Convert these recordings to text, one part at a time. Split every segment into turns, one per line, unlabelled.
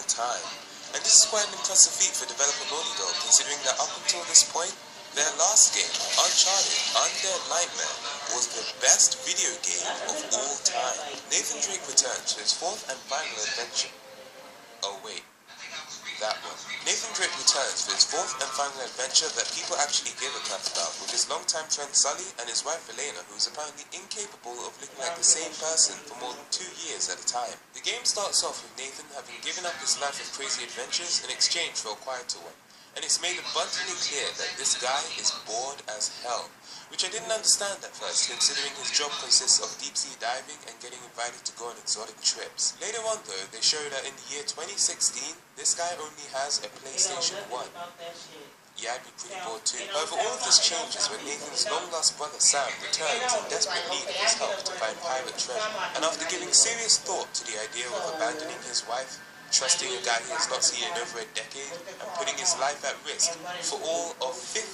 time. And this is quite an impressive feat for developer Naughty Dog, considering that up until this point, their last game, Uncharted Undead Nightmare, was the best video game of all time. Nathan Drake returns for his fourth and final adventure. Oh wait, that one. Nathan Drake returns for his fourth and final adventure that people actually give a crap about, with his longtime friend Sully and his wife Elena, who is apparently incapable of looking like the same person for more than 2 years at a time. The game starts off with Nathan having given up his life of crazy adventures in exchange for a quieter one. And it's made abundantly clear that this guy is bored as hell, which I didn't understand at first, considering his job consists of deep-sea diving and getting invited to go on exotic trips. Later on though, they show that in the year 2016, this guy only has a PlayStation 1. Yeah, I'd be pretty bored too. However, all of this changes when Nathan's long-lost brother Sam returns in desperate need of his help to find pirate treasure. And after giving serious thought to the idea of abandoning his wife, trusting a guy he has not seen in over a decade, and putting his life at risk for all of 15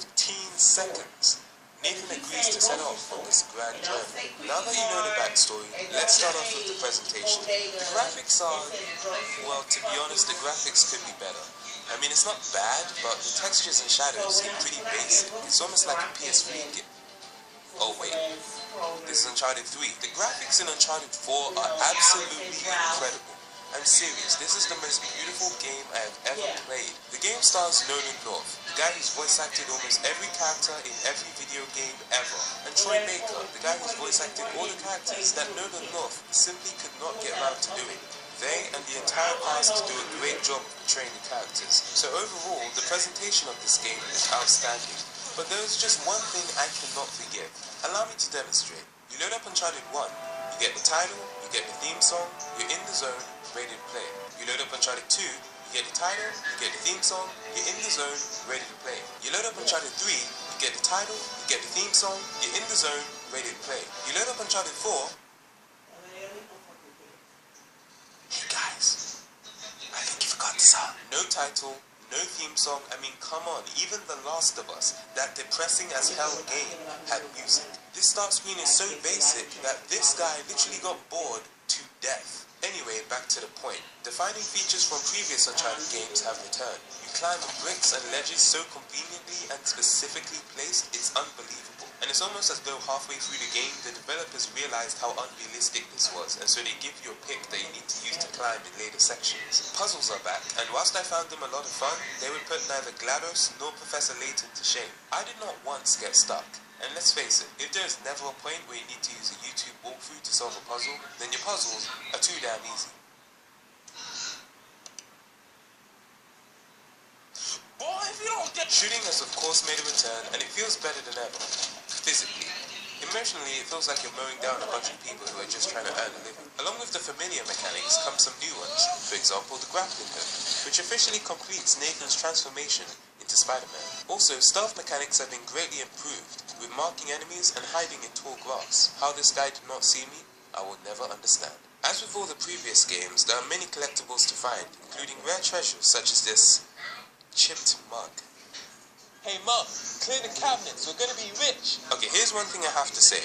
seconds, Nathan agrees to set off on this grand journey. Now that you know the backstory, let's start off with the presentation. The graphics are, well, to be honest, the graphics could be better. I mean, it's not bad, but the textures and shadows seem pretty basic. It's almost like a PS3 game. Oh wait, this is Uncharted 3. The graphics in Uncharted 4 are absolutely incredible. I'm serious, this is the most beautiful game I have ever played. The game stars Nolan North, the guy who's voice acted almost every character in every video game ever, and Troy Baker, the guy who's voice acted all the characters that Nolan North simply could not get around to doing. They and the entire cast do a great job of portraying the characters. So overall, the presentation of this game is outstanding. But there is just one thing I cannot forgive. Allow me to demonstrate. You load up Uncharted 1, you get the title, you get the theme song, you're in the zone, ready to play. You load up Uncharted 2, you get the title, you get the theme song, you're in the zone, ready to play. You load up Uncharted 3, you get the title, you get the theme song, you're in the zone, ready to play. You load up Uncharted 4. Hey guys, I think you forgot the song. No title, no theme song. I mean, come on, even The Last of Us, that depressing as hell game, had music. This start screen is so basic that this guy literally got bored to death. Anyway, back to the point. Defining features from previous Uncharted games have returned. You climb on bricks and ledges so conveniently and specifically placed, it's unbelievable. And it's almost as though halfway through the game, the developers realized how unrealistic this was, and so they give you a pick that you need to use to climb in later sections. Puzzles are back, and whilst I found them a lot of fun, they would put neither GLaDOS nor Professor Layton to shame. I did not once get stuck. And let's face it, if there is never a point where you need to use a YouTube walkthrough to solve a puzzle, then your puzzles are too damn easy. Boy, if you don't get... Shooting has of course made a return, and it feels better than ever. Physically. Emotionally, it feels like you're mowing down a bunch of people who are just trying to earn a living. Along with the familiar mechanics come some new ones. For example, the grappling hook, which officially completes Nathan's transformation into Spider-Man. Also, stealth mechanics have been greatly improved, with marking enemies and hiding in tall grass. How this guy did not see me, I will never understand. As with all the previous games, there are many collectibles to find, including rare treasures such as this chipped mug. Hey Mug, clear the cabinets, we're gonna be rich! Okay, here's one thing I have to say.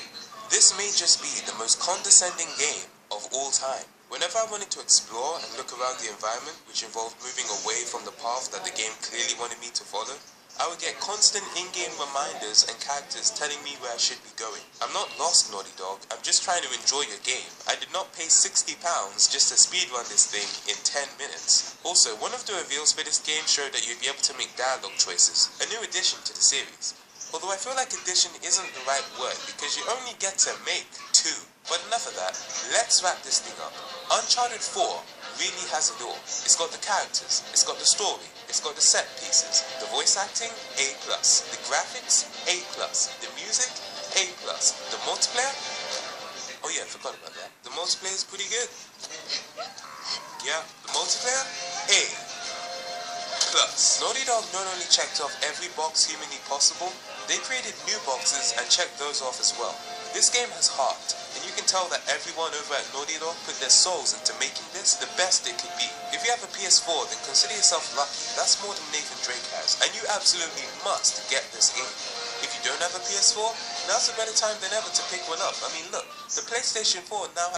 This may just be the most condescending game of all time. Whenever I wanted to explore and look around the environment, which involved moving away from the path that the game clearly wanted me to follow, I would get constant in-game reminders and characters telling me where I should be going. I'm not lost, Naughty Dog, I'm just trying to enjoy your game. I did not pay £60 just to speedrun this thing in 10 minutes. Also, one of the reveals for this game showed that you'd be able to make dialogue choices, a new addition to the series. Although I feel like addition isn't the right word, because you only get to make 2. But enough of that, let's wrap this thing up. Uncharted 4 really has it all. It's got the characters, it's got the story, it's got the set pieces, the voice acting, A+, the graphics, A+, the music, A+, the multiplayer, oh yeah, I forgot about that. The multiplayer is pretty good. Yeah, the multiplayer, A+. Naughty Dog not only checked off every box humanly possible, they created new boxes and checked those off as well. This game has heart, and you can tell that everyone over at Naughty Dog put their souls into making this the best it could be. If you have a PS4, then consider yourself lucky. That's more than Nathan Drake has, and you absolutely must get this game. If you don't have a PS4, now's a better time than ever to pick one up. I mean, look, the PlayStation 4 now has